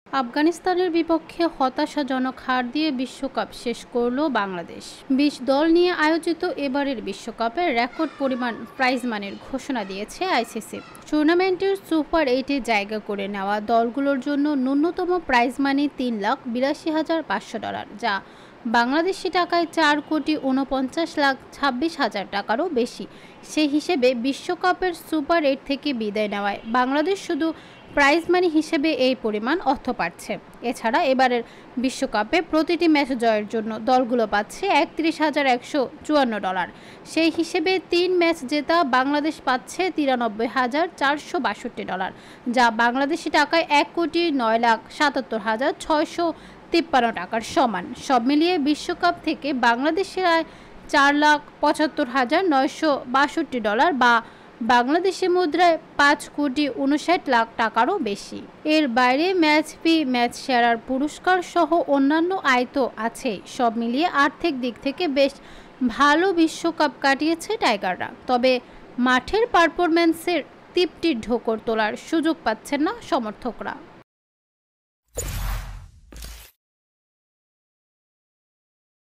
আফগানিস্তানের বিপক্ষে হতাশাজনক হার দিয়ে বিশ্বকাপ শেষ করল বাংলাদেশ। ২০ দল নিয়ে আয়োজিত এবারের বিশ্বকাপে রেকর্ড পরিমাণ প্রাইজ মানির ঘোষণা দিয়েছে আইসিসি। টুর্নামেন্টের সুপার 8-এ জায়গা করে নেওয়া দলগুলোর জন্য ন্যূনতম প্রাইজ মানি $৩,৮২,৫০০, যা বাংলাদেশি টাকায় ৪,৪৯,২৬,০০০ টাকারও বেশি। সেই হিসেবে বিশ্বকাপের সুপার 8 থেকে বিদায় নেওয়ায় বাংলাদেশ শুধু প্রাইজ মানি হিসেবে এই পরিমাণ অর্থ পাচ্ছে। এছাড়া এবারের বিশ্বকাপে প্রতিটি ম্যাচ জয়ের জন্য দলগুলো পাচ্ছে $৩১,১৫৪। সেই হিসেবে ৩ ম্যাচ জেতা বাংলাদেশ পাচ্ছে $৯৩,৪৬২, যা বাংলাদেশি টাকায় ১,৯,৭৭,৬৫৩ টাকার সমান। সব মিলিয়ে বিশ্বকাপ থেকে বাংলাদেশের আয় $৪,৭৫,৯৬২ বা বাংলাদেশি মুদ্রায় ৫,৫৯,০০,০০০ টাকারও বেশি। এর বাইরে ম্যাচ ফি, ম্যাচ সেরার পুরস্কার সহ অন্যান্য আয় তো আছেই। সব মিলিয়ে আর্থিক দিক থেকে বেশ ভালো বিশ্বকাপ কাটিয়েছে টাইগাররা। তবে মাঠের পারফরম্যান্সের তৃপ্তির ঢোকর তোলার সুযোগ পাচ্ছেন না সমর্থকরা।